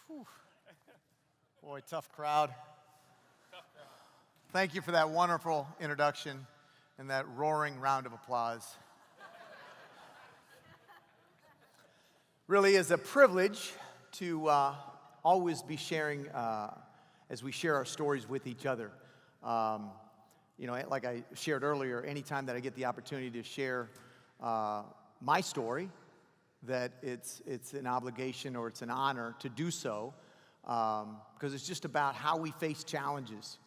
Whew. Boy, tough crowd. Thank you for that wonderful introduction and that roaring round of applause. Really is a privilege to always be sharing as we share our stories with each other. Like I shared earlier, anytime that I get the opportunity to share my story, that it's an obligation or it's an honor to do so, because it's just about how we face challenges.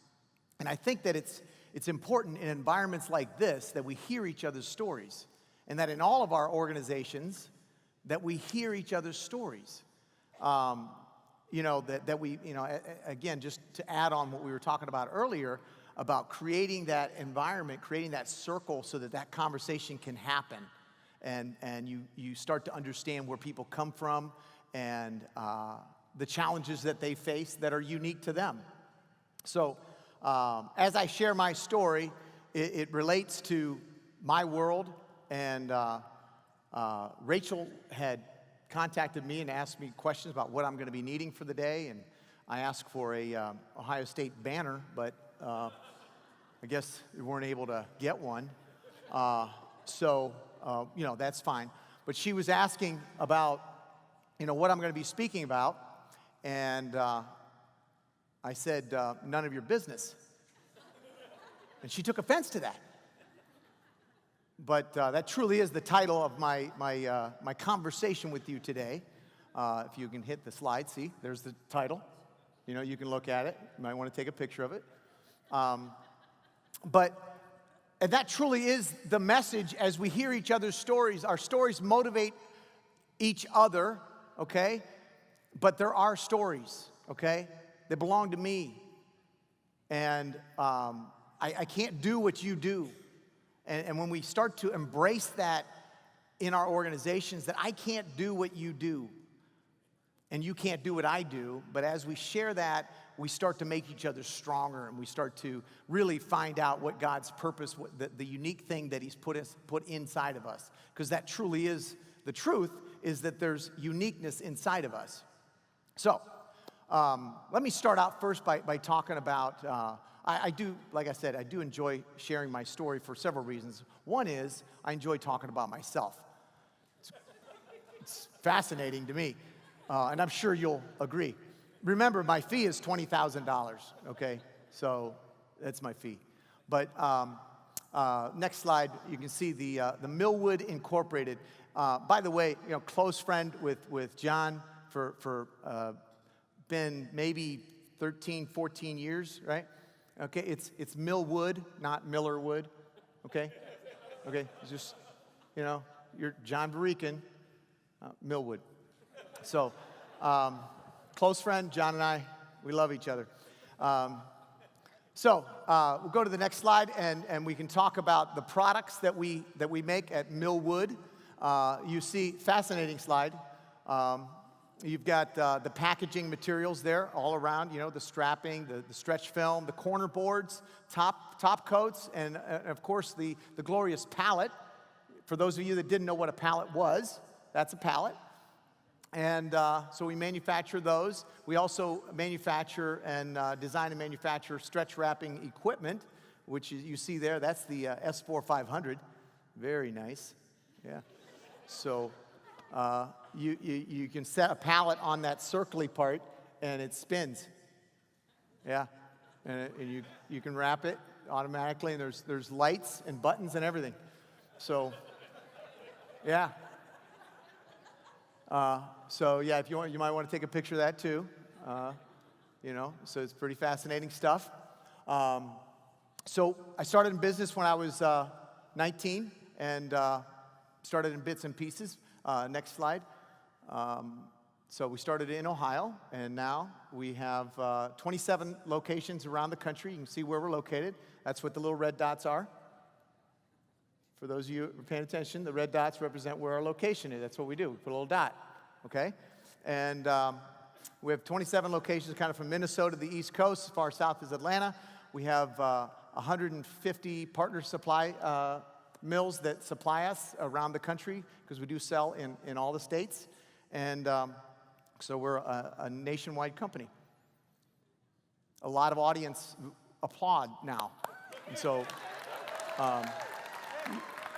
And I think that it's important in environments like this that we hear each other's stories, and that in all of our organizations that we hear each other's stories. Again, just to add on what we were talking about earlier about creating that environment, creating that circle so that that conversation can happen. And you start to understand where people come from and the challenges that they face that are unique to them. So as I share my story, it relates to my world, and Rachel had contacted me and asked me questions about what I'm going to be needing for the day, and I asked for a Ohio State banner, but I guess we weren't able to get one. That's fine. But she was asking about, what I'm going to be speaking about, and I said, none of your business. And she took offense to that. But that truly is the title of my conversation with you today. If you can hit the slide, see, there's the title. You can look at it. You might want to take a picture of it. And that truly is the message as we hear each other's stories. Our stories motivate each other, okay? But there are stories, okay, that belong to me. And I can't do what you do. And when we start to embrace that in our organizations, that I can't do what you do, and you can't do what I do, but as we share that, we start to make each other stronger, and we start to really find out what God's purpose, the unique thing that He's put inside of us. Because that truly is, the truth is that there's uniqueness inside of us. So, let me start out first by talking about, I do enjoy sharing my story for several reasons. One is, I enjoy talking about myself. It's fascinating to me, and I'm sure you'll agree. Remember, my fee is $20,000, okay? So that's my fee. But next slide, you can see the Millwood Incorporated. By the way, close friend with John for been maybe 13, 14 years, right? Okay, it's Millwood, not Millerwood, okay? Okay, it's just, you're John Varican, Millwood. So, close friend, John and I, we love each other. We'll go to the next slide, and we can talk about the products that we make at Millwood. You see, fascinating slide. You've got the packaging materials there all around, the strapping, the stretch film, the corner boards, top coats, and of course the glorious pallet. For those of you that didn't know what a pallet was, that's a pallet. And so we manufacture those. We also manufacture and design and manufacture stretch wrapping equipment, which you see there. That's the S4500. Very nice. Yeah. So you can set a pallet on that circly part, and it spins. Yeah. And you can wrap it automatically, and there's lights and buttons and everything. So, yeah. If you want, you might want to take a picture of that too. So it's pretty fascinating stuff. So I started in business when I was 19 and started in bits and pieces. Next slide. So we started in Ohio, and now we have 27 locations around the country. You can see where we're located. That's what the little red dots are. For those of you who are paying attention, the red dots represent where our location is. That's what we do. We put a little dot, okay? And we have 27 locations kind of from Minnesota to the East Coast, as far south as Atlanta. We have 150 partner supply mills that supply us around the country, because we do sell in all the states. And So we're a nationwide company. A lot of audience applaud now. And so,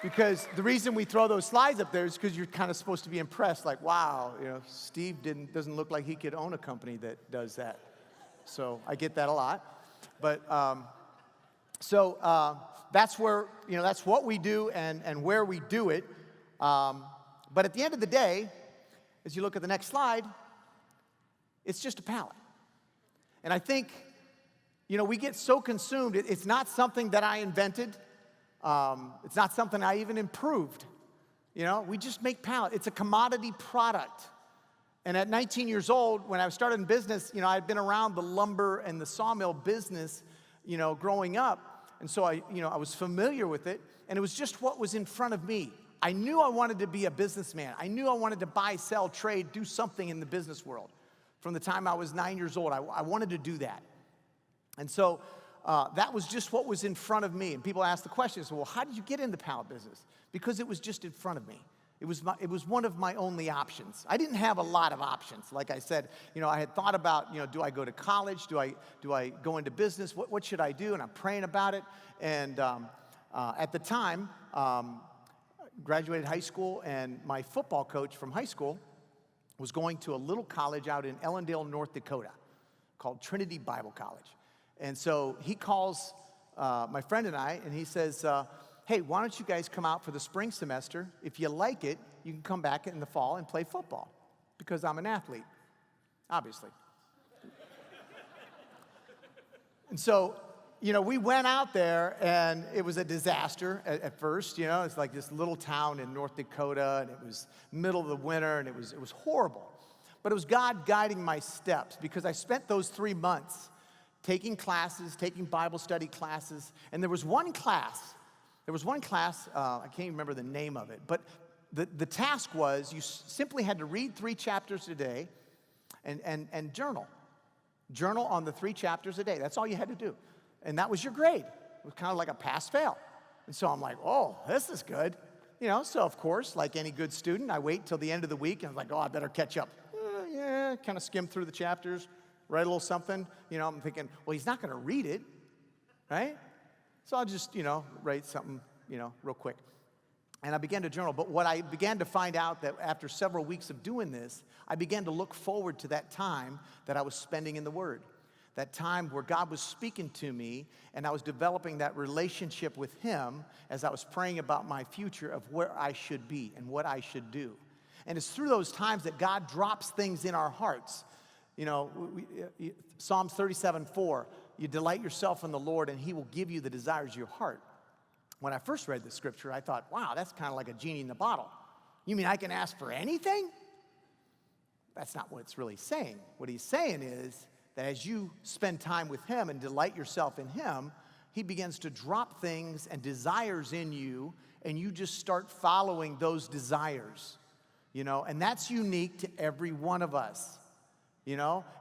because the reason we throw those slides up there is because you're kind of supposed to be impressed, like, wow, Steve doesn't look like he could own a company that does that. So I get that a lot. But that's where, that's what we do and where we do it. But at the end of the day, as you look at the next slide, it's just a pallet. And I think, we get so consumed. It's not something that I invented. It's not something I even improved. We just make pallets. It's a commodity product. And at 19 years old, when I started in business, I'd been around the lumber and the sawmill business, growing up. And so I was familiar with it, and it was just what was in front of me. I knew I wanted to be a businessman. I knew I wanted to buy, sell, trade, do something in the business world. From the time I was 9 years old, I wanted to do that. And so that was just what was in front of me. And people ask the question, well, how did you get in the pallet business? Because it was just in front of me. It was one of my only options. I didn't have a lot of options. Like I said, I had thought about, do I go to college? Do I go into business? What should I do? And I'm praying about it. And at the time, graduated high school, and my football coach from high school was going to a little college out in Ellendale, North Dakota, called Trinity Bible College. And so he calls my friend and I, and he says, hey, why don't you guys come out for the spring semester? If you like it, you can come back in the fall and play football, because I'm an athlete, obviously. And so, we went out there, and it was a disaster at first. It's like this little town in North Dakota, and it was middle of the winter, and it was horrible. But it was God guiding my steps, because I spent those 3 months taking classes, taking Bible study classes, and there was one class, I can't even remember the name of it, but the task was you simply had to read 3 chapters a day and journal. Journal on the 3 chapters a day. That's all you had to do. And that was your grade. It was kind of like a pass-fail. And so I'm like, oh, this is good. So of course, like any good student, I wait till the end of the week, and I'm like, oh, I better catch up. Kind of skim through the chapters, write a little something. I'm thinking, well, he's not going to read it, right? So I'll just, write something, real quick. And I began to journal. But what I began to find out that after several weeks of doing this, I began to look forward to that time that I was spending in the Word. That time where God was speaking to me, and I was developing that relationship with Him as I was praying about my future of where I should be and what I should do. And it's through those times that God drops things in our hearts. Psalms 37:4, you delight yourself in the Lord, and He will give you the desires of your heart. When I first read the scripture, I thought, wow, that's kind of like a genie in the bottle. You mean I can ask for anything? That's not what it's really saying. What He's saying is that as you spend time with Him and delight yourself in Him, He begins to drop things and desires in you, and you just start following those desires, and that's unique to every one of us.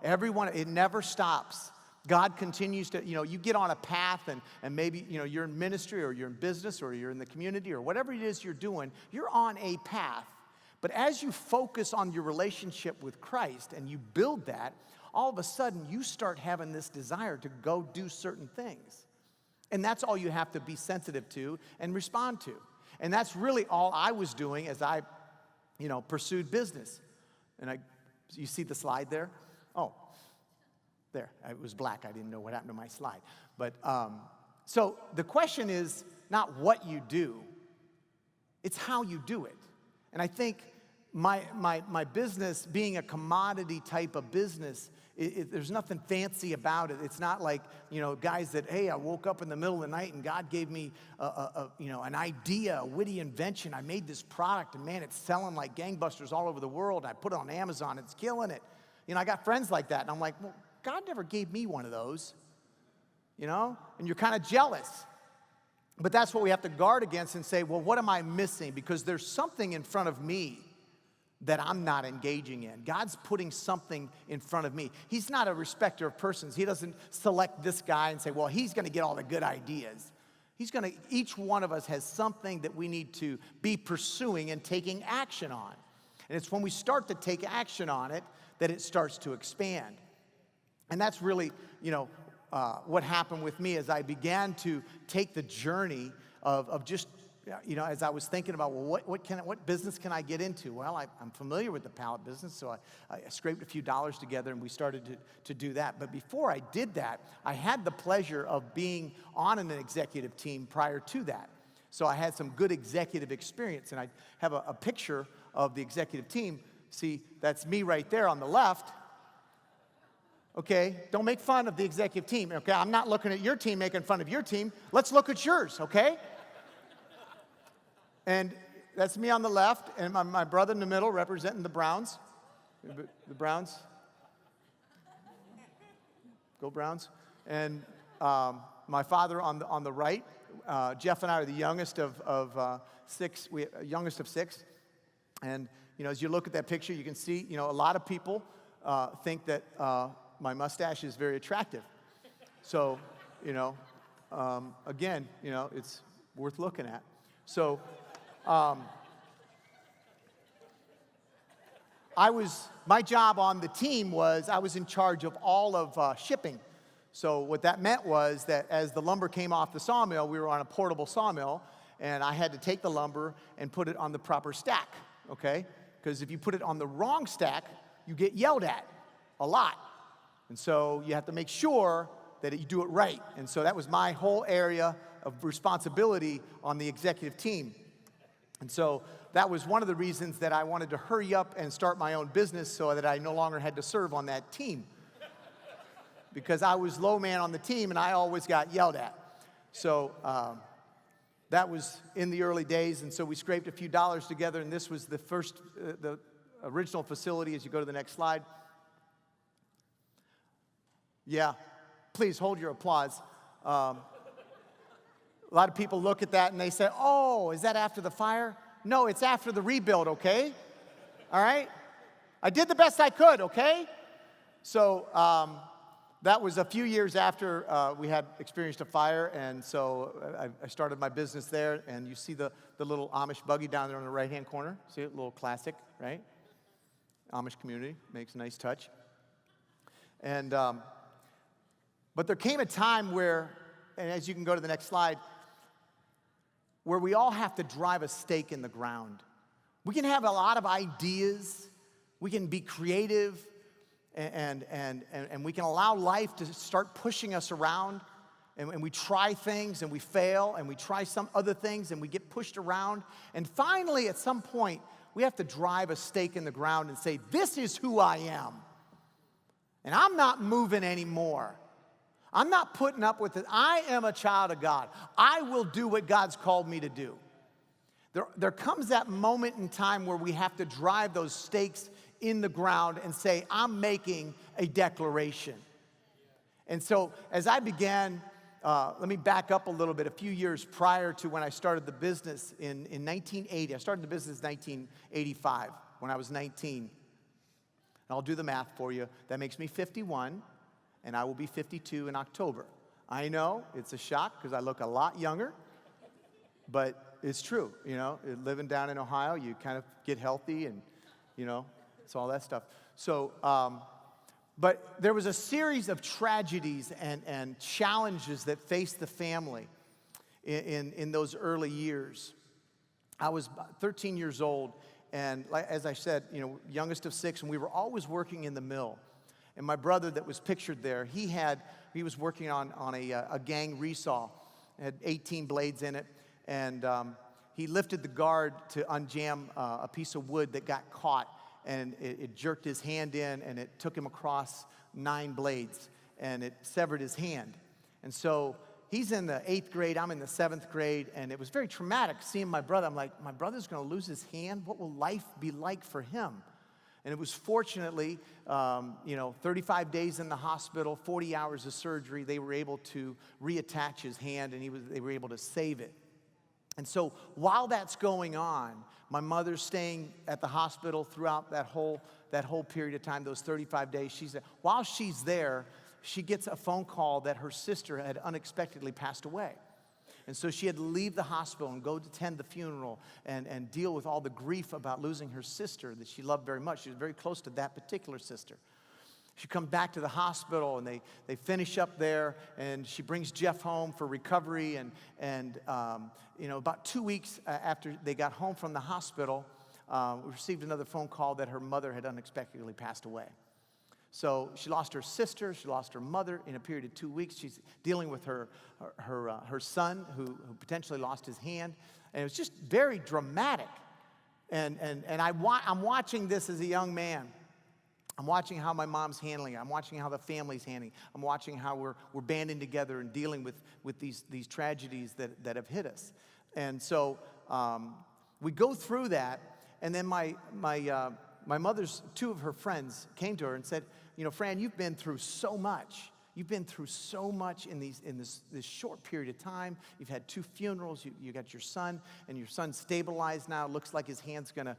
Everyone, it never stops. God continues to, you get on a path, and maybe, you're in ministry, or you're in business, or you're in the community, or whatever it is you're doing, you're on a path. But as you focus on your relationship with Christ and you build that, all of a sudden you start having this desire to go do certain things. And that's all you have to be sensitive to and respond to. And that's really all I was doing as I, pursued business. And you see the slide there? Oh, there. It was black. I didn't know what happened to my slide. But so the question is not what you do, it's how you do it. And I think my business being a commodity type of business, there's nothing fancy about it. It's not like, guys that, hey, I woke up in the middle of the night and God gave me an idea, a witty invention. I made this product, and man, it's selling like gangbusters all over the world. I put it on Amazon, it's killing it. I got friends like that, and I'm like, well, God never gave me one of those, and you're kind of jealous. But that's what we have to guard against and say, well, what am I missing? Because there's something in front of me that I'm not engaging in. God's putting something in front of me. He's not a respecter of persons. He doesn't select this guy and say, well, he's going to get all the good ideas. Each one of us has something that we need to be pursuing and taking action on. And it's when we start to take action on it that it starts to expand. And that's really, what happened with me as I began to take the journey of just, as I was thinking about, well, what business can I get into? Well, I'm familiar with the pallet business, so I scraped a few dollars together and we started to do that. But before I did that, I had the pleasure of being on an executive team prior to that. So I had some good executive experience, and I have a picture of the executive team. See, that's me right there on the left. Okay, don't make fun of the executive team. Okay, I'm not looking at your team making fun of your team. Let's look at yours, okay? And that's me on the left, and my brother in the middle representing the Browns. The Browns. Go Browns. And my father on the right. Jeff and I are the youngest of six. Youngest of six. And as you look at that picture, you can see a lot of people think that my mustache is very attractive. So again, it's worth looking at. So my job on the team was I was in charge of all of shipping. So what that meant was that as the lumber came off the sawmill, we were on a portable sawmill, and I had to take the lumber and put it on the proper stack, okay? Because if you put it on the wrong stack, you get yelled at a lot. And so you have to make sure that you do it right. And so that was my whole area of responsibility on the executive team. And so that was one of the reasons that I wanted to hurry up and start my own business so that I no longer had to serve on that team. Because I was low man on the team and I always got yelled at. So that was in the early days, and so we scraped a few dollars together, and this was the first, the original facility. As you go to the next slide. Yeah, please hold your applause. A lot of people look at that and they say, oh, is that after the fire? No, it's after the rebuild, okay? All right? I did the best I could, okay? So that was a few years after we had experienced a fire, and so I started my business there, and you see the little Amish buggy down there in the right-hand corner. See it? A little classic, right? Amish community, makes a nice touch. And but there came a time where, and as you can go to the next slide, where we all have to drive a stake in the ground. We can have a lot of ideas. We can be creative, and we can allow life to start pushing us around. And we try things, and we fail, and we try some other things, and we get pushed around. And finally, at some point, we have to drive a stake in the ground and say, this is who I am. And I'm not moving anymore. I'm not putting up with it. I am a child of God. I will do what God's called me to do. There comes that moment in time where we have to drive those stakes in the ground and say, I'm making a declaration. And so as I began, let me back up a little bit. A few years prior to when I started the business in 1980, I started the business in 1985 when I was 19. And I'll do the math for you. That makes me 51. And I will be 52 in October. I know it's a shock because I look a lot younger, but it's true. Living down in Ohio, you kind of get healthy, and it's all that stuff. So, but there was a series of tragedies and challenges that faced the family in those early years. I was 13 years old, and as I said, youngest of six, and we were always working in the mill. And my brother that was pictured there, he was working on a gang resaw. It had 18 blades in it. And he lifted the guard to unjam a piece of wood that got caught. And it jerked his hand in, and it took him across 9 blades. And it severed his hand. And so he's in the 8th grade, I'm in the 7th grade. And it was very traumatic seeing my brother. I'm like, my brother's going to lose his hand? What will life be like for him? And it was fortunately, 35 days in the hospital, 40 hours of surgery, they were able to reattach his hand, and they were able to save it. And so while that's going on, my mother's staying at the hospital throughout that whole period of time, those 35 days. While she's there, she gets a phone call that her sister had unexpectedly passed away. And so she had to leave the hospital and go to attend the funeral and deal with all the grief about losing her sister that she loved very much. She was very close to that particular sister. She comes back to the hospital, and they finish up there, and she brings Jeff home for recovery. And about 2 weeks after they got home from the hospital, we received another phone call that her mother had unexpectedly passed away. So she lost her sister, she lost her mother in a period of 2 weeks. She's dealing with her son who potentially lost his hand. And it was just very dramatic. And I'm watching this as a young man. I'm watching how my mom's handling it. I'm watching how the family's handling it. I'm watching how we're banding together and dealing with these tragedies that have hit us. And so we go through that, and then my mother's, two of her friends came to her and said, Fran, you've been through so much. You've been through so much in this short period of time. You've had 2 funerals. You got your son, and your son's stabilized now. It looks like his hand's gonna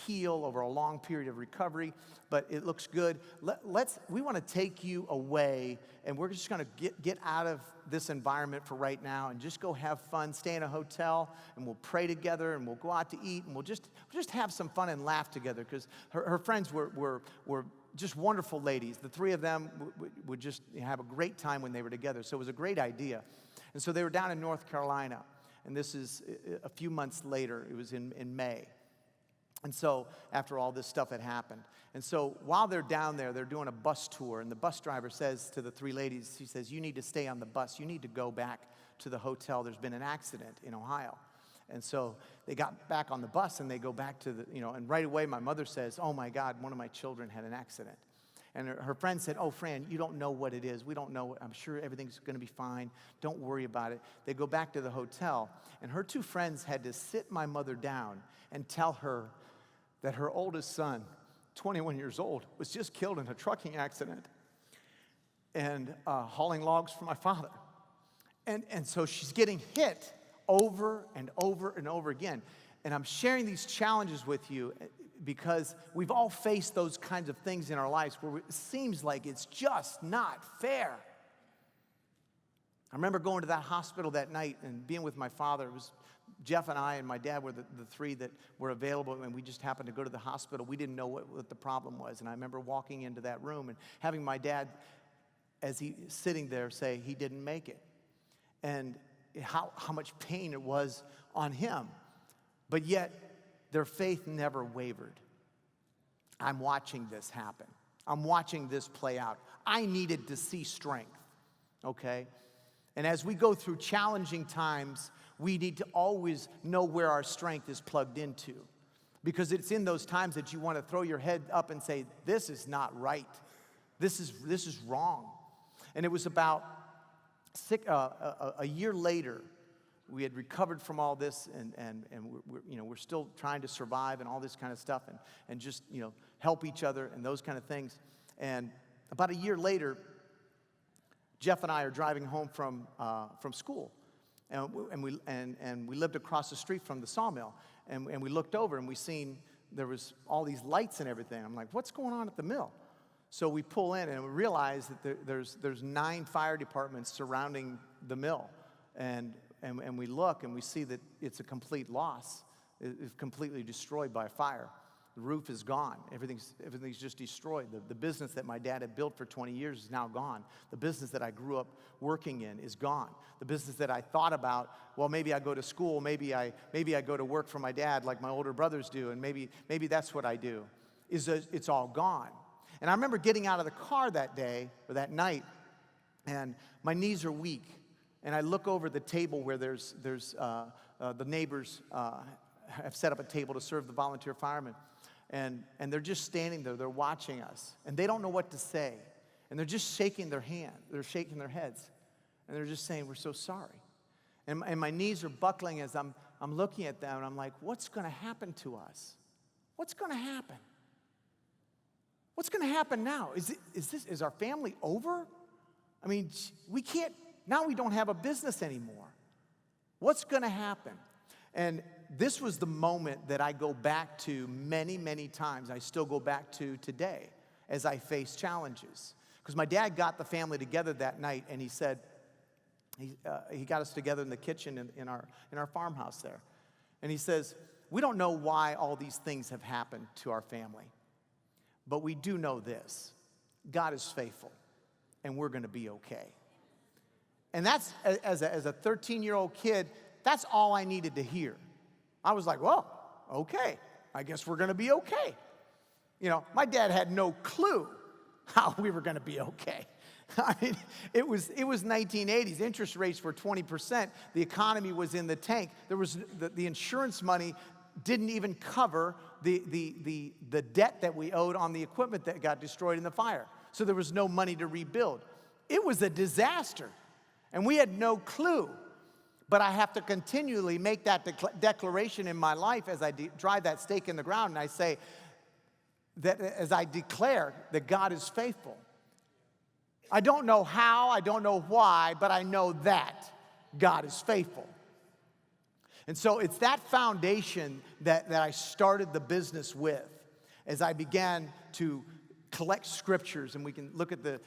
heal over a long period of recovery, but it looks good. We want to take you away, and we're just gonna get out of this environment for right now and just go have fun, stay in a hotel, and we'll pray together, and we'll go out to eat, and we'll just have some fun and laugh together, because her friends were just wonderful ladies. The 3 of them would just have a great time when they were together. So it was a great idea. And so they were down in North Carolina. And this is a few months later. It was in May. And so after all this stuff had happened. And so while they're down there, they're doing a bus tour. And the bus driver says to the 3 ladies, he says, you need to stay on the bus. You need to go back to the hotel. There's been an accident in Ohio. And so they got back on the bus, and they go back to and right away my mother says, oh my God, one of my children had an accident. And her friend said, oh, Fran, you don't know what it is. We don't know. I'm sure everything's going to be fine. Don't worry about it. They go back to the hotel, and her 2 friends had to sit my mother down and tell her that her oldest son, 21 years old, was just killed in a trucking accident and hauling logs for my father. And so she's getting hit over and over and over again. And I'm sharing these challenges with you because we've all faced those kinds of things in our lives where it seems like it's just not fair. I remember going to that hospital that night and being with my father. It was Jeff and I and my dad were the 3 that were available, and we just happened to go to the hospital. We didn't know what the problem was. And I remember walking into that room and having my dad, as he's sitting there, say he didn't make it. And how much pain it was on him. But yet, their faith never wavered. I'm watching this happen. I'm watching this play out. I needed to see strength, okay? And as we go through challenging times, we need to always know where our strength is plugged into. Because it's in those times that you want to throw your head up and say, this is not right. This is wrong. And it was about a year later, we had recovered from all this, and we're still trying to survive and all this kind of stuff, and just help each other and those kind of things. And about a year later, Jeff and I are driving home from school, and we lived across the street from the sawmill, and we looked over and we seen there was all these lights and everything. I'm like, what's going on at the mill? So we pull in and we realize that there's 9 fire departments surrounding the mill, and we look and we see that it's a complete loss. It's completely destroyed by fire. The roof is gone. Everything's just destroyed. The business that my dad had built for 20 years is now gone. The business that I grew up working in is gone. The business that I thought about, well, maybe I go to school, maybe I go to work for my dad like my older brothers do, and maybe that's what I do. It's all gone. And I remember getting out of the car that day, or that night, and my knees are weak. And I look over the table where there's the neighbors have set up a table to serve the volunteer firemen. And they're just standing there. They're watching us. And they don't know what to say. And they're just shaking their hand. They're shaking their heads. And they're just saying, we're so sorry. And my knees are buckling as I'm looking at them. And I'm like, what's going to happen to us? What's going to happen? What's going to happen now? Is our family over? I mean, now we don't have a business anymore. What's going to happen? And this was the moment that I go back to many, many times. I still go back to today as I face challenges. Because my dad got the family together that night, and he said, He got us together in the kitchen in our farmhouse there. And he says, we don't know why all these things have happened to our family, but we do know this: God is faithful, and we're going to be okay. And that's, as a 13-year-old kid, that's all I needed to hear. I was like, well, okay, I guess we're going to be okay. You know, my dad had no clue how we were going to be okay. I mean, it was 1980s. Interest rates were 20%. The economy was in the tank. There was the insurance money didn't even cover the debt that we owed on the equipment that got destroyed in the fire. So there was no money to rebuild. It was a disaster, and we had no clue. But I have to continually make that declaration in my life as I drive that stake in the ground, and I say that as I declare that God is faithful. I don't know how, I don't know why, but I know that God is faithful. And so it's that foundation that I started the business with as I began to collect scriptures, and we can look at the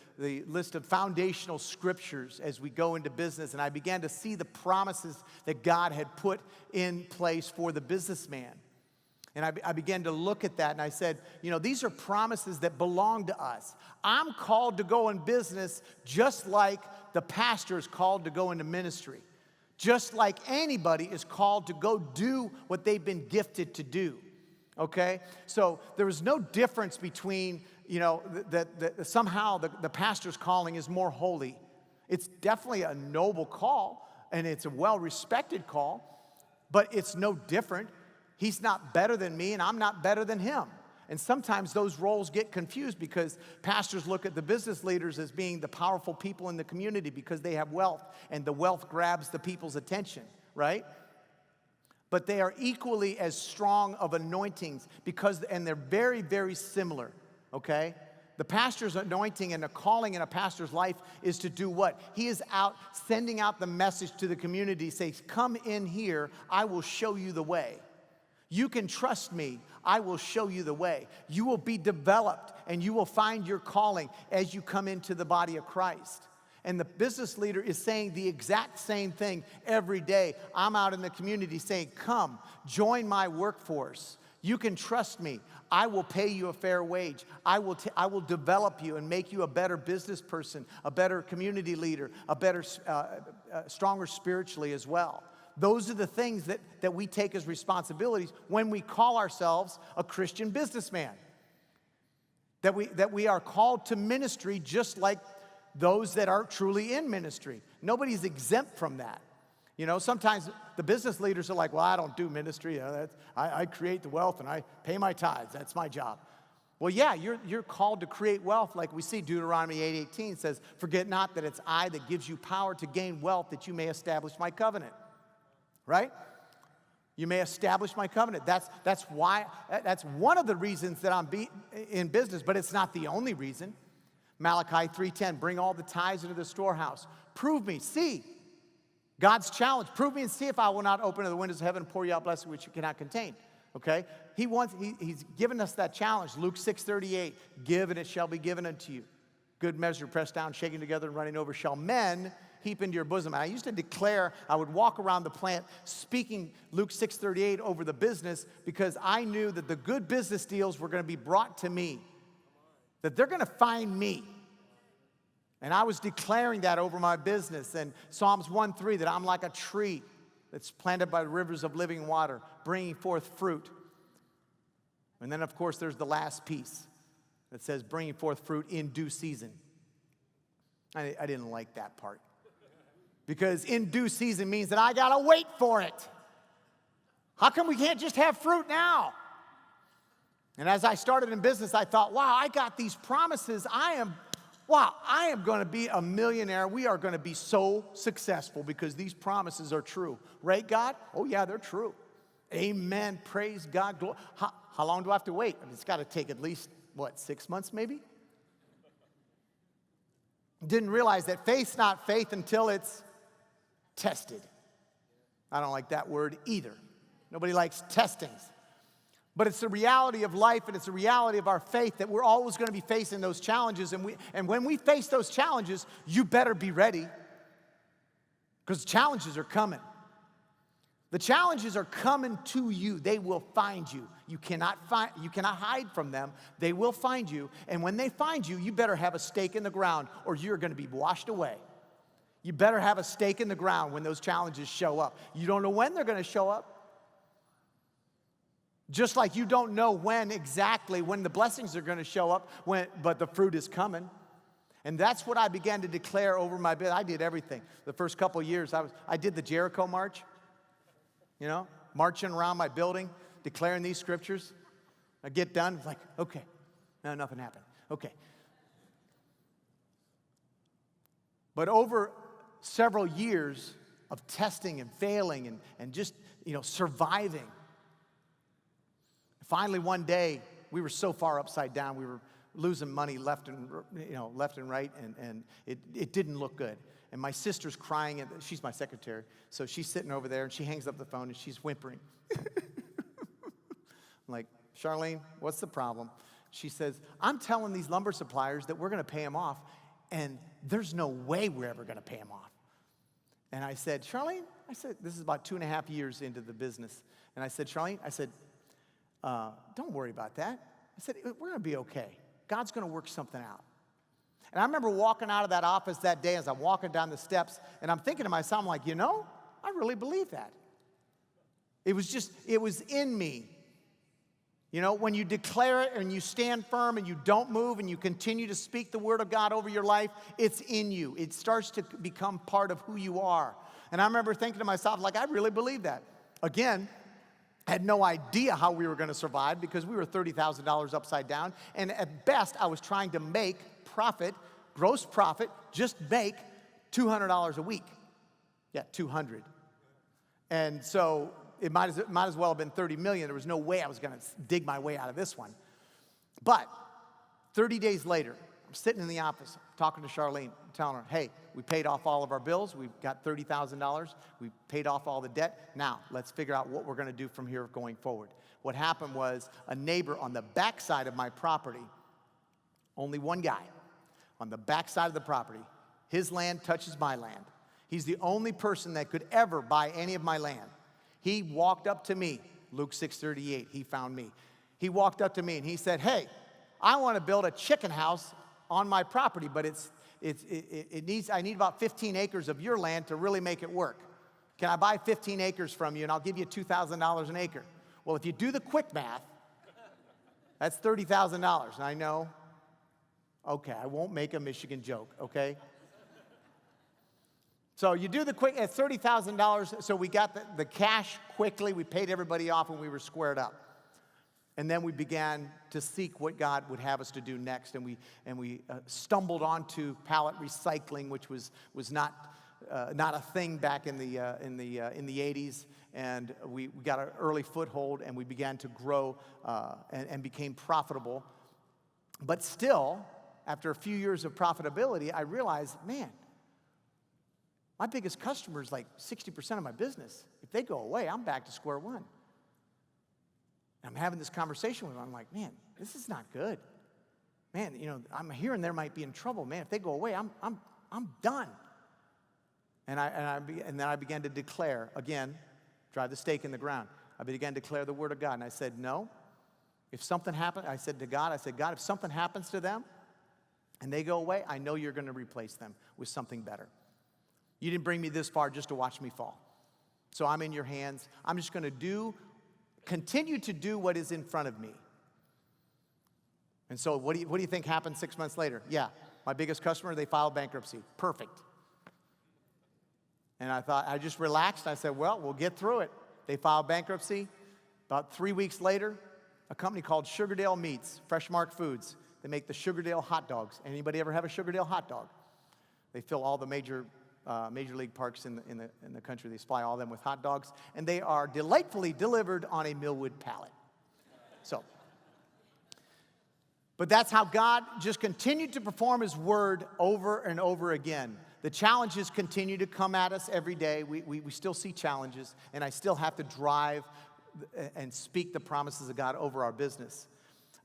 list of foundational scriptures as we go into business, and I began to see the promises that God had put in place for the businessman. And I began to look at that, and I said, you know, these are promises that belong to us. I'm called to go in business just like the pastor is called to go into ministry. Just like anybody is called to go do what they've been gifted to do, okay? So there is no difference between, you know, that somehow the pastor's calling is more holy. It's definitely a noble call, and it's a well-respected call, but it's no different. He's not better than me, and I'm not better than him. And sometimes those roles get confused because pastors look at the business leaders as being the powerful people in the community because they have wealth, and the wealth grabs the people's attention, right? But they are equally as strong of anointings and they're very, very similar, okay? The pastor's anointing and the calling in a pastor's life is to do what? He is out sending out the message to the community, says, come in here, I will show you the way. You can trust me. I will show you the way. You will be developed, and you will find your calling as you come into the body of Christ. And the business leader is saying the exact same thing every day. I'm out in the community saying, come, join my workforce. You can trust me. I will pay you a fair wage. I will develop you and make you a better business person, a better community leader, a better, stronger spiritually as well. Those are the things that we take as responsibilities when we call ourselves a Christian businessman. That we are called to ministry just like those that are truly in ministry. Nobody's exempt from that. You know, sometimes the business leaders are like, well, I don't do ministry. You know, I create the wealth and I pay my tithes. That's my job. Well, yeah, you're called to create wealth, like we see Deuteronomy 8:18 says, forget not that it's I that gives you power to gain wealth that you may establish my covenant. Right? You may establish my covenant. That's one of the reasons that I'm in business, but it's not the only reason. Malachi 3:10, bring all the tithes into the storehouse. Prove me, see. God's challenge, prove me and see if I will not open the windows of heaven and pour you out blessing which you cannot contain. Okay? He's given us that challenge. Luke 6:38, give and it shall be given unto you. Good measure, pressed down, shaken together, and running over, shall men heap into your bosom. And I used to declare, I would walk around the plant speaking Luke 6:38 over the business because I knew that the good business deals were going to be brought to me, that they're going to find me. And I was declaring that over my business. And Psalms 1:3, that I'm like a tree that's planted by rivers of living water, bringing forth fruit. And then, of course, there's the last piece that says bringing forth fruit in due season. I didn't like that part. Because in due season means that I got to wait for it. How come we can't just have fruit now? And as I started in business, I thought, wow, I got these promises. I am going to be a millionaire. We are going to be so successful because these promises are true. Right, God? Oh, yeah, they're true. Amen. Praise God. How long do I have to wait? I mean, it's got to take at least, 6 months maybe? Didn't realize that faith's not faith until it's tested. I don't like that word either. Nobody likes testings. But it's the reality of life, and it's the reality of our faith that we're always going to be facing those challenges. And when we face those challenges, you better be ready. Because challenges are coming. The challenges are coming to you. They will find you. You cannot hide from them. They will find you. And when they find you, you better have a stake in the ground or you're going to be washed away. You better have a stake in the ground when those challenges show up. You don't know when they're going to show up. Just like you don't know when the blessings are going to show up, but the fruit is coming. And that's what I began to declare over my business. I did everything. The first couple of years, I did the Jericho March. You know, marching around my building, declaring these scriptures. I get done, it's like, okay, no, nothing happened. Okay. But over several years of testing and failing and just, surviving, finally one day, we were so far upside down, we were losing money left and right, and it didn't look good. And my sister's crying, and she's my secretary, so she's sitting over there, and she hangs up the phone, and she's whimpering. I'm like, Charlene, what's the problem? She says, I'm telling these lumber suppliers that we're going to pay them off, and there's no way we're ever going to pay them off. And I said, Charlene, this is about 2.5 years into the business, and I said, Charlene, don't worry about that. I said, we're going to be okay. God's going to work something out. And I remember walking out of that office that day as I'm walking down the steps, and I'm thinking to myself, I'm like, I really believe that. It was in me. When you declare it and you stand firm and you don't move and you continue to speak the word of God over your life, it's in you. It starts to become part of who you are. And I remember thinking to myself, I really believe that. Again, I had no idea how we were going to survive because we were $30,000 upside down. And at best, I was trying to make gross profit, just make $200 a week. Yeah, 200. And so it might as well have been 30 million. There was no way I was going to dig my way out of this one. But 30 days later, I'm sitting in the office talking to Charlene, telling her, hey, we paid off all of our bills. We've got $30,000. We paid off all the debt. Now, let's figure out what we're going to do from here going forward. What happened was a neighbor on the backside of my property, only one guy, on the backside of the property, his land touches my land. He's the only person that could ever buy any of my land. He walked up to me, Luke 6:38, he found me. He walked up to me and he said, hey, I want to build a chicken house on my property, but I need about 15 acres of your land to really make it work. Can I buy 15 acres from you and I'll give you $2,000 an acre? Well, if you do the quick math, that's $30,000. And I know, okay, I won't make a Michigan joke, okay? So you do the quick, at $30,000, so we got the cash quickly, we paid everybody off and we were squared up. And then we began to seek what God would have us to do next, and we stumbled onto pallet recycling, which was not a thing back in the 80s, and we got an early foothold, and we began to grow and became profitable. But still, after a few years of profitability, I realized, man, my biggest customer is like 60% of my business. If they go away, I'm back to square one. I'm having this conversation with them. I'm like, man, this is not good. Man, I'm hearing they might be in trouble. Man, if they go away, I'm done. And then I began to declare, again, drive the stake in the ground. I began to declare the word of God. And I said, no, if something happens, I said to God, if something happens to them and they go away, I know you're going to replace them with something better. You didn't bring me this far just to watch me fall. So I'm in your hands. I'm just going to continue to do what is in front of me. And so what do you think happened 6 months later? Yeah, my biggest customer, they filed bankruptcy. Perfect. And I just relaxed. I said, well, we'll get through it. They filed bankruptcy. About 3 weeks later, a company called Sugardale Meats, Fresh Mark Foods, they make the Sugardale hot dogs. Anybody ever have a Sugardale hot dog? They fill all the major league parks in the country. They supply all of them with hot dogs, and they are delightfully delivered on a millwood pallet. But that's how God just continued to perform his word over and over again. The challenges continue to come at us every day. We still see challenges, and I still have to drive and speak the promises of God over our business.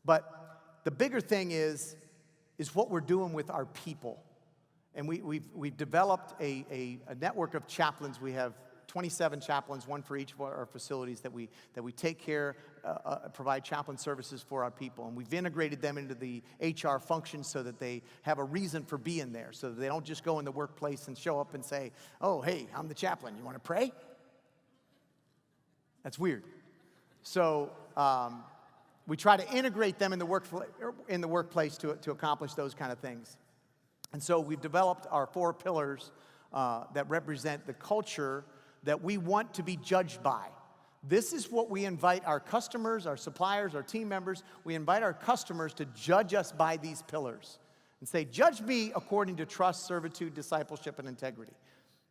But the bigger thing is what we're doing with our people. And we've developed a network of chaplains. We have 27 chaplains, one for each of our facilities that we take care, provide chaplain services for our people. And we've integrated them into the HR function so that they have a reason for being there, so that they don't just go in the workplace and show up and say, oh, hey, I'm the chaplain. You want to pray? That's weird. So we try to integrate them in the workplace to accomplish those kind of things. And so we've developed our 4 pillars that represent the culture that we want to be judged by. This is what we invite our customers, our suppliers, our team members. We invite our customers to judge us by these pillars and say, judge me according to trust, servitude, discipleship, and integrity.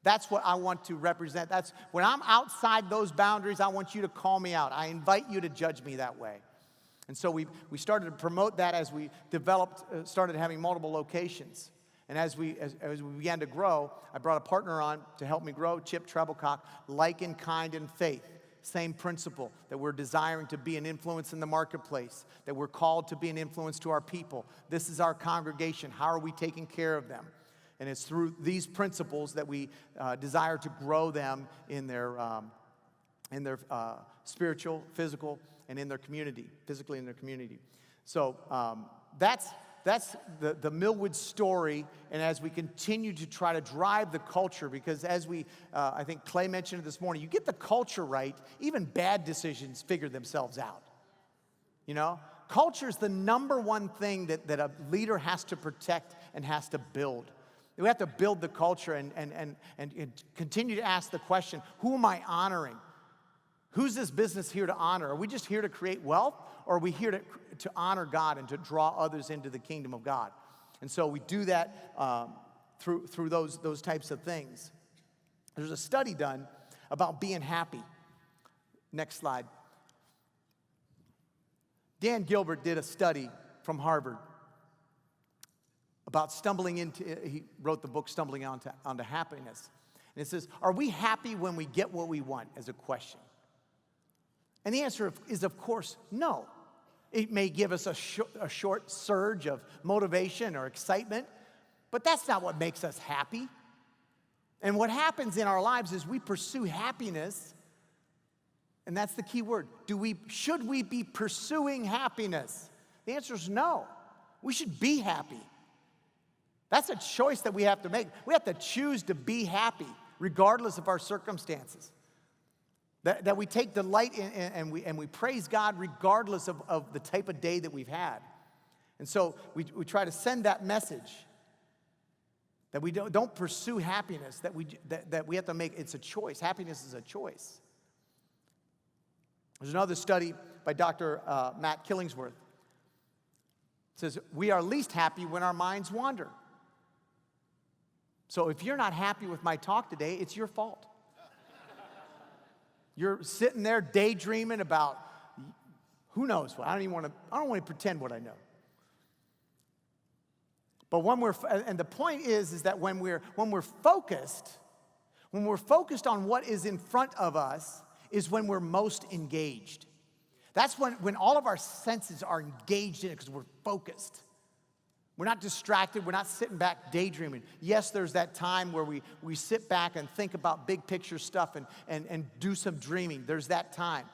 That's what I want to represent. That's when I'm outside those boundaries, I want you to call me out. I invite you to judge me that way. And so we started to promote that as we started having multiple locations. And as we began to grow, I brought a partner on to help me grow, Chip Treblecock, like in kind and faith. Same principle, that we're desiring to be an influence in the marketplace, that we're called to be an influence to our people. This is our congregation. How are we taking care of them? And it's through these principles that we desire to grow them in their spiritual, physical, and in their community, physically in their community. So that's the Millwood story, and as we continue to try to drive the culture, because as I think Clay mentioned it this morning, you get the culture right, even bad decisions figure themselves out. You know? Culture is the number one thing that a leader has to protect and has to build. We have to build the culture and continue to ask the question, who am I honoring? Who's this business here to honor? Are we just here to create wealth, or are we here to honor God and to draw others into the kingdom of God? And so we do that through those types of things. There's a study done about being happy. Next slide. Dan Gilbert did a study from Harvard about he wrote the book Stumbling onto Happiness. And it says, are we happy when we get what we want, as a question? And the answer is, of course, no. It may give us a short surge of motivation or excitement, but that's not what makes us happy. And what happens in our lives is we pursue happiness, and that's the key word. Should we be pursuing happiness? The answer is no. We should be happy. That's a choice that we have to make. We have to choose to be happy, regardless of our circumstances. That we take delight in and we praise God regardless of the type of day that we've had. And so we try to send that message that we don't pursue happiness, that we have to make, it's a choice. Happiness is a choice. There's another study by Dr. Matt Killingsworth. It says, we are least happy when our minds wander. So if you're not happy with my talk today, it's your fault. You're sitting there daydreaming about who knows what. I don't want to pretend what I know. But and the point is that when we're focused on what is in front of us is when we're most engaged. That's when all of our senses are engaged in it, because we're focused. We're not distracted. We're not sitting back daydreaming. Yes, there's that time where we sit back and think about big picture stuff and do some dreaming. There's that time.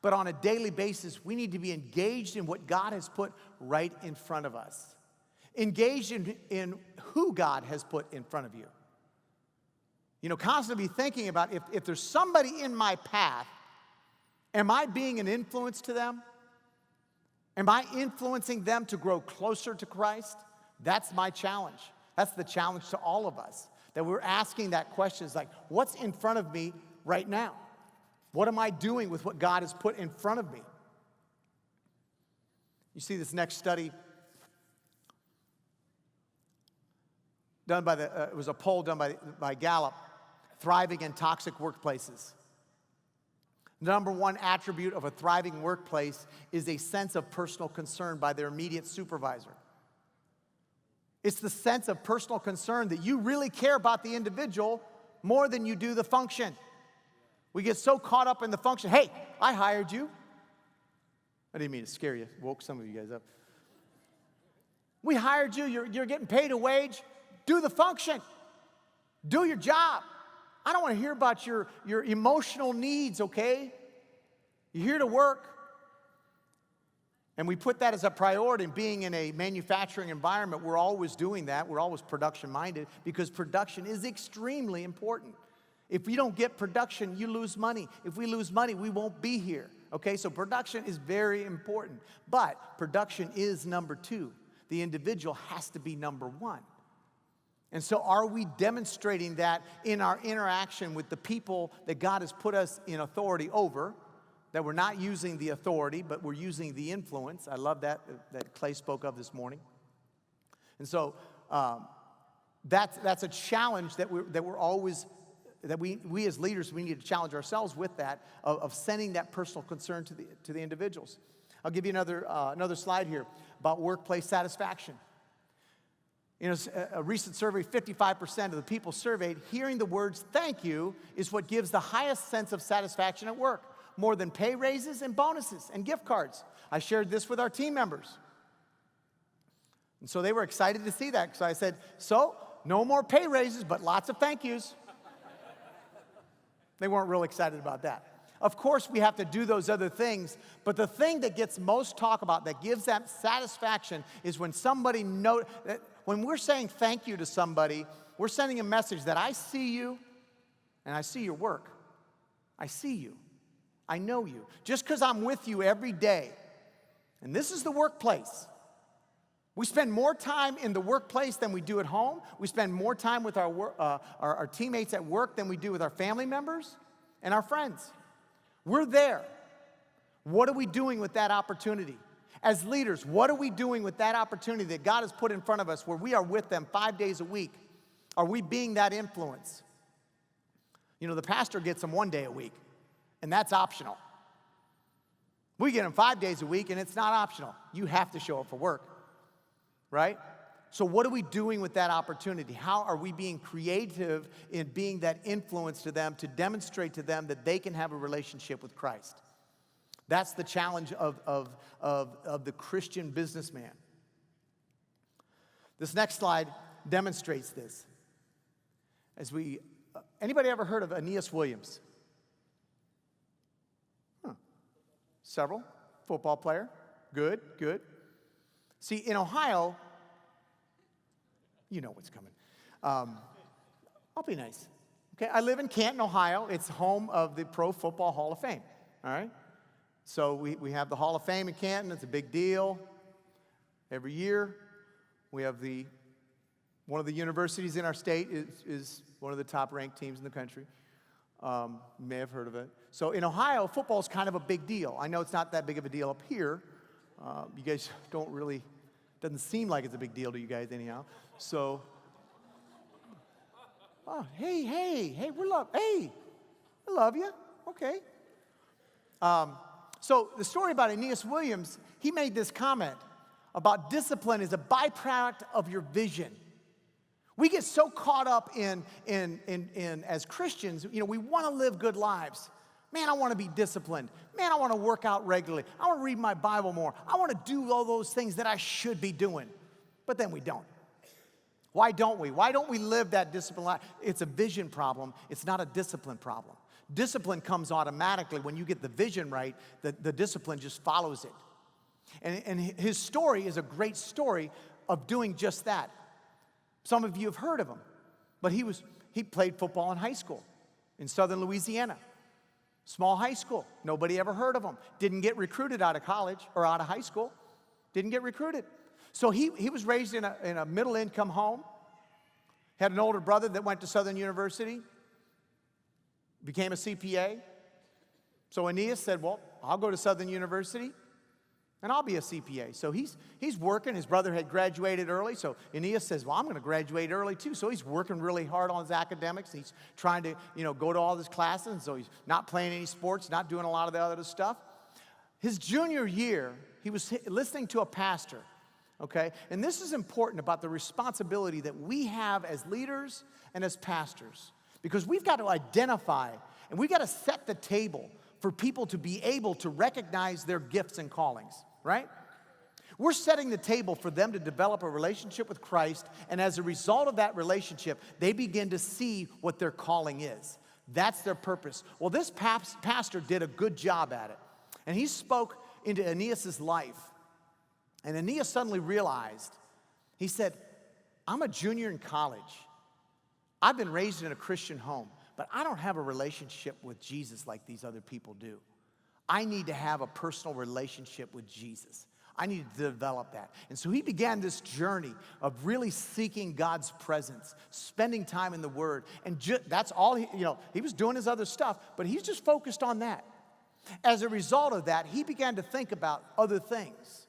But on a daily basis, we need to be engaged in what God has put right in front of us. Engaged in who God has put in front of you. You know, constantly thinking about if there's somebody in my path, am I being an influence to them? Am I influencing them to grow closer to Christ? That's my challenge. That's the challenge to all of us. That we're asking that question. It's like, what's in front of me right now? What am I doing with what God has put in front of me? You see this next study done by it was a poll done by Gallup, thriving in toxic workplaces. Number one attribute of a thriving workplace is a sense of personal concern by their immediate supervisor. It's the sense of personal concern that you really care about the individual more than you do the function. We get so caught up in the function. Hey, I hired you. I didn't mean to scare you. Woke some of you guys up. We hired you. You're getting paid a wage. Do the function. Do your job. I don't want to hear about your emotional needs, okay? You're here to work. And we put that as a priority. And being in a manufacturing environment, we're always doing that. We're always production-minded because production is extremely important. If we don't get production, you lose money. If we lose money, we won't be here. Okay, so production is very important. But production is number two. The individual has to be number one. And so are we demonstrating that in our interaction with the people that God has put us in authority over, that we're not using the authority, but we're using the influence? I love that Clay spoke of this morning. And so that's a challenge that we're always, that we as leaders, we need to challenge ourselves with that, of sending that personal concern to the individuals. I'll give you another slide here about workplace satisfaction. In a recent survey, 55% of the people surveyed, hearing the words "thank you" is what gives the highest sense of satisfaction at work, more than pay raises and bonuses and gift cards. I shared this with our team members. And so they were excited to see that. So I said, so no more pay raises, but lots of thank yous. They weren't real excited about that. Of course, we have to do those other things, but the thing that gets most talk about, that gives that satisfaction, is when somebody when we're saying thank you to somebody, we're sending a message that I see you and I see your work. I see you. I know you. Just because I'm with you every day. And this is the workplace. We spend more time in the workplace than we do at home. We spend more time with our teammates at work than we do with our family members and our friends. We're there. What are we doing with that opportunity? As leaders, what are we doing with that opportunity that God has put in front of us where we are with them 5 days a week? Are we being that influence? You know, the pastor gets them 1 day a week, and that's optional. We get them 5 days a week, and it's not optional. You have to show up for work, right? So what are we doing with that opportunity? How are we being creative in being that influence to them, to demonstrate to them that they can have a relationship with Christ? That's the challenge of the Christian businessman. This next slide demonstrates this. Anybody ever heard of Aeneas Williams? Several. Football player. Good, good. See, in Ohio, you know what's coming. I'll be nice. Okay, I live in Canton, Ohio. It's home of the Pro Football Hall of Fame. All right? So we have the Hall of Fame in Canton. It's a big deal. Every year, we have one of the universities in our state is one of the top-ranked teams in the country. You may have heard of it. So in Ohio, football is kind of a big deal. I know it's not that big of a deal up here. You guys don't really, doesn't seem like it's a big deal to you guys anyhow. So, hey, I love you. Okay. So the story about Aeneas Williams, he made this comment about discipline is a byproduct of your vision. We get so caught up in as Christians, you know, we want to live good lives. Man, I want to be disciplined. Man, I want to work out regularly. I want to read my Bible more. I want to do all those things that I should be doing. But then we don't. Why don't we? Why don't we live that disciplined life? It's a vision problem. It's not a discipline problem. Discipline comes automatically. When you get the vision right, the discipline just follows it. And his story is a great story of doing just that. Some of you have heard of him, but he played football in high school in southern Louisiana. Small high school. Nobody ever heard of him. Didn't get recruited out of college or out of high school. Didn't get recruited. So he was raised in a middle-income home. Had an older brother that went to Southern University. Became a CPA. So Aeneas said, well, I'll go to Southern University and I'll be a CPA. So he's working. His brother had graduated early. So Aeneas says, well, I'm going to graduate early too. So he's working really hard on his academics. He's trying to, go to all his classes. And so he's not playing any sports, not doing a lot of the other stuff. His junior year, he was listening to a pastor, okay? And this is important about the responsibility that we have as leaders and as pastors. Because we've got to identify and we've got to set the table for people to be able to recognize their gifts and callings, right? We're setting the table for them to develop a relationship with Christ, and as a result of that relationship, they begin to see what their calling is. That's their purpose. Well, this pastor did a good job at it, and he spoke into Aeneas' life. And Aeneas suddenly realized, he said, I'm a junior in college. I've been raised in a Christian home, but I don't have a relationship with Jesus like these other people do. I need to have a personal relationship with Jesus. I need to develop that. And so he began this journey of really seeking God's presence, spending time in the Word. And that's all, he was doing his other stuff, but he's just focused on that. As a result of that, he began to think about other things.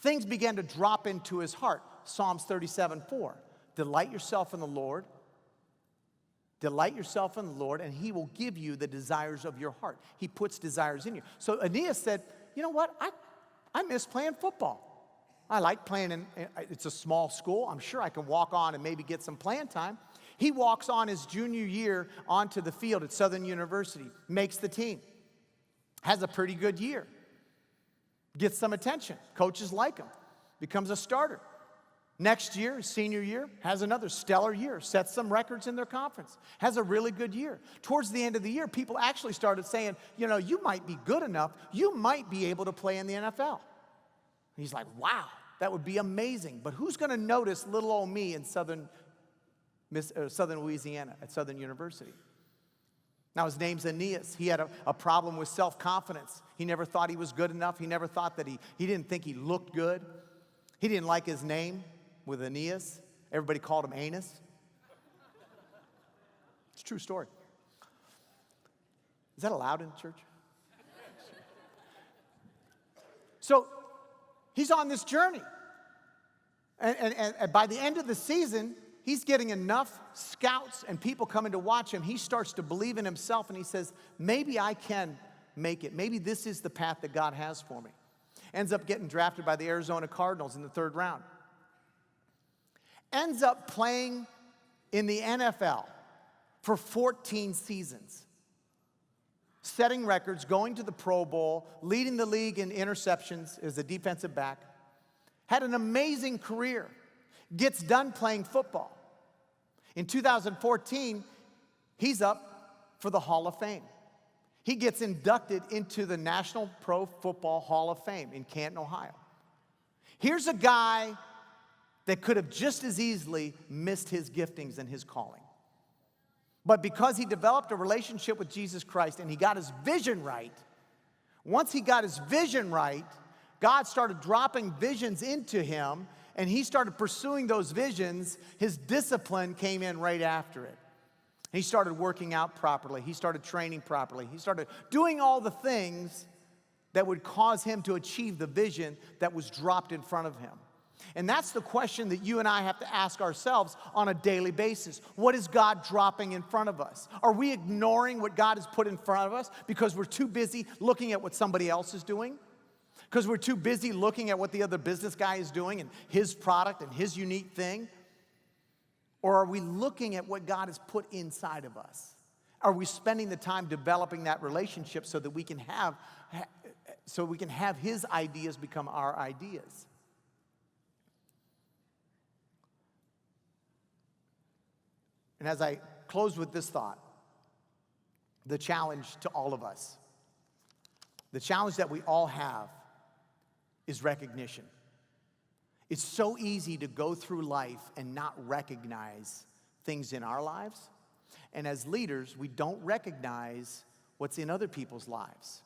Things began to drop into his heart. Psalms 37:4. Delight yourself in the Lord. Delight yourself in the Lord, and he will give you the desires of your heart. He puts desires in you. So Aeneas said, you know what? I miss playing football. I like playing it's a small school. I'm sure I can walk on and maybe get some playing time. He walks on his junior year onto the field at Southern University, makes the team, has a pretty good year, gets some attention. Coaches like him, becomes a starter. Next year, his senior year, has another stellar year, sets some records in their conference, has a really good year. Towards the end of the year, people actually started saying, you might be good enough, you might be able to play in the NFL. He's like, wow, that would be amazing. But who's going to notice little old me in Southern Louisiana at Southern University? Now, his name's Aeneas. He had a problem with self-confidence. He never thought he was good enough. He never thought that he didn't think he looked good. He didn't like his name with Aeneas. Everybody called him Anus. It's a true story. Is that allowed in church? So he's on this journey. And by the end of the season, he's getting enough scouts and people coming to watch him. He starts to believe in himself, and he says, maybe I can make it. Maybe this is the path that God has for me. Ends up getting drafted by the Arizona Cardinals in the 3rd round. Ends up playing in the NFL for 14 seasons. Setting records, going to the Pro Bowl, leading the league in interceptions as a defensive back. Had an amazing career. Gets done playing football. In 2014, he's up for the Hall of Fame. He gets inducted into the National Pro Football Hall of Fame in Canton, Ohio. Here's a guy that could have just as easily missed his giftings and his calling. But because he developed a relationship with Jesus Christ and he got his vision right, once he got his vision right, God started dropping visions into him, and he started pursuing those visions. His discipline came in right after it. He started working out properly. He started training properly. He started doing all the things that would cause him to achieve the vision that was dropped in front of him. And that's the question that you and I have to ask ourselves on a daily basis. What is God dropping in front of us? Are we ignoring what God has put in front of us because we're too busy looking at what somebody else is doing? Because we're too busy looking at what the other business guy is doing and his product and his unique thing? Or are we looking at what God has put inside of us? Are we spending the time developing that relationship so that we can have his ideas become our ideas? And as I close with this thought, the challenge to all of us, the challenge that we all have is recognition. It's so easy to go through life and not recognize things in our lives. And as leaders, we don't recognize what's in other people's lives.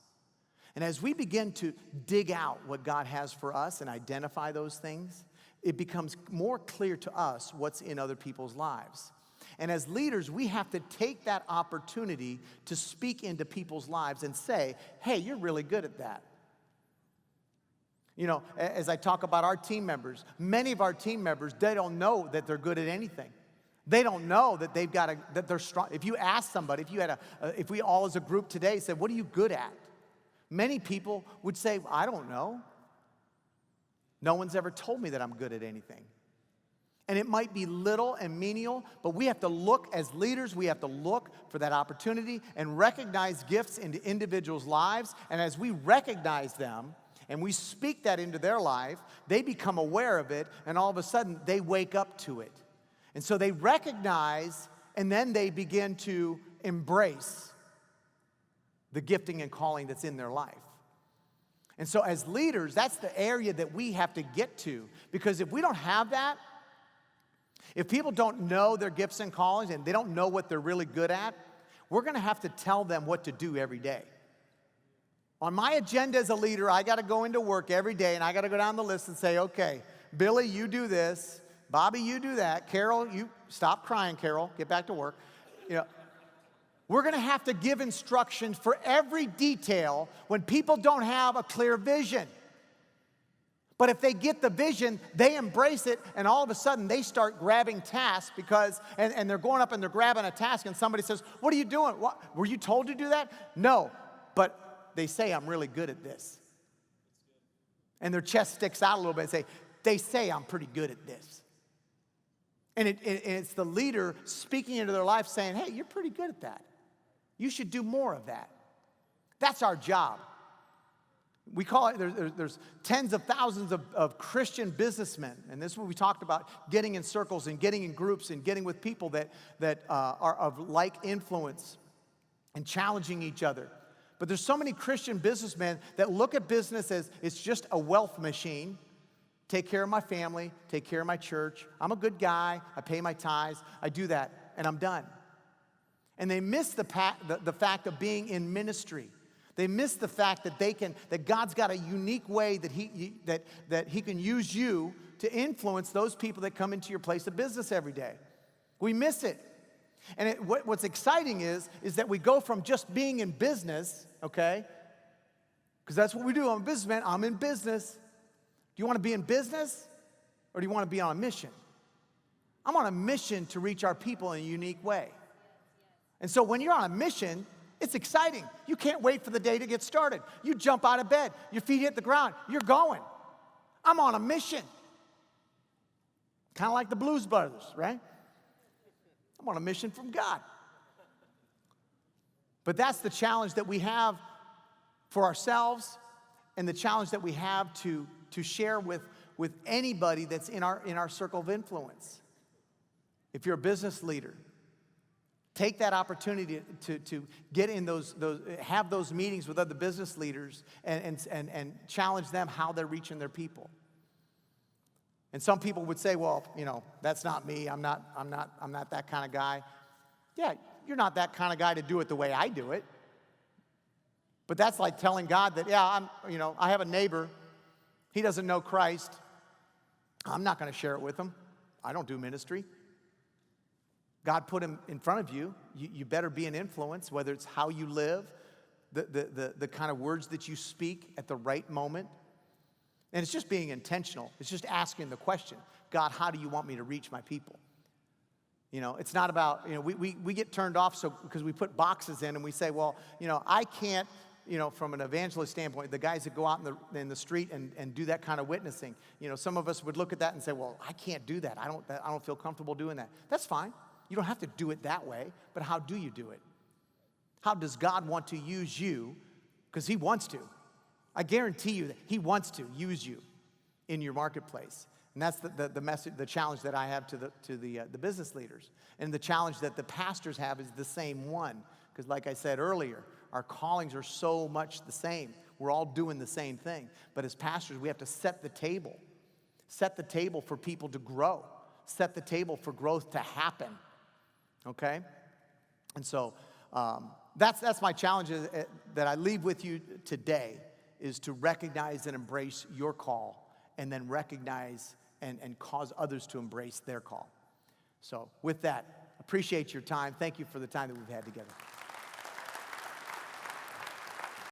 And as we begin to dig out what God has for us and identify those things, it becomes more clear to us what's in other people's lives. And as leaders, we have to take that opportunity to speak into people's lives and say, hey, you're really good at that. You know, as I talk about our team members, many of our team members, they don't know that they're good at anything. They don't know that that they're strong. If you ask somebody, if we all as a group today said, what are you good at? Many people would say, I don't know. No one's ever told me that I'm good at anything. And it might be little and menial, but we have to look as leaders, we have to look for that opportunity and recognize gifts into individuals' lives. And as we recognize them And we speak that into their life, they become aware of it, and all of a sudden they wake up to it. And so they recognize, and then they begin to embrace the gifting and calling that's in their life. And so as leaders, that's the area that we have to get to. Because if we don't have that, if people don't know their gifts and callings and they don't know what they're really good at, we're going to have to tell them what to do every day. On my agenda as a leader, I got to go into work every day and I got to go down the list and say, okay, Billy, you do this. Bobby, you do that. Carol, you stop crying, Carol. Get back to work. You know, we're going to have to give instructions for every detail when people don't have a clear vision. But if they get the vision, they embrace it, and all of a sudden they start grabbing tasks because, and they're going up and they're grabbing a task, and somebody says, what are you doing? What, were you told to do that? No, but they say, I'm really good at this. And their chest sticks out a little bit and say, they say I'm pretty good at this. And it's the leader speaking into their life saying, hey, you're pretty good at that. You should do more of that. That's our job. We call it, there's tens of thousands of Christian businessmen. And this is what we talked about, getting in circles and getting in groups and getting with people that are of like influence and challenging each other. But there's so many Christian businessmen that look at business as it's just a wealth machine. Take care of my family, take care of my church. I'm a good guy, I pay my tithes, I do that, and I'm done. And they miss the fact of being in ministry. They miss the fact that God's got a unique way that he can use you to influence those people that come into your place of business every day. We miss it. And what's exciting is that we go from just being in business, okay? Because that's what we do. I'm a businessman. I'm in business. Do you want to be in business or do you want to be on a mission? I'm on a mission to reach our people in a unique way. And so when you're on a mission, it's exciting. You can't wait for the day to get started. You jump out of bed, your feet hit the ground, you're going. I'm on a mission. Kind of like the Blues Brothers, right? I'm on a mission from God. But that's the challenge that we have for ourselves and the challenge that we have to share with anybody that's in our circle of influence. If you're a business leader, take that opportunity to get in have those meetings with other business leaders and challenge them how they're reaching their people. And some people would say, well, that's not me. I'm not that kind of guy. Yeah, you're not that kind of guy to do it the way I do it. But that's like telling God that, yeah, I have a neighbor. He doesn't know Christ. I'm not going to share it with him. I don't do ministry. God put him in front of you. You better be an influence, whether it's how you live, the kind of words that you speak at the right moment. And it's just being intentional. It's just asking the question, God, how do you want me to reach my people? It's not about, we get turned off because we put boxes in and we say, well, I can't, from an evangelist standpoint, the guys that go out in the street and do that kind of witnessing, some of us would look at that and say, well, I can't do that. I don't feel comfortable doing that. That's fine. You don't have to do it that way, but how do you do it? How does God want to use you? Because he wants to. I guarantee you that he wants to use you in your marketplace. And that's the message, the challenge that I have to the business leaders. And the challenge that the pastors have is the same one. Because like I said earlier, our callings are so much the same. We're all doing the same thing. But as pastors, we have to set the table. Set the table for people to grow. Set the table for growth to happen. Okay? And so that's my challenge that I leave with you today, is to recognize and embrace your call, and then recognize and cause others to embrace their call. So with that, appreciate your time. Thank you for the time that we've had together.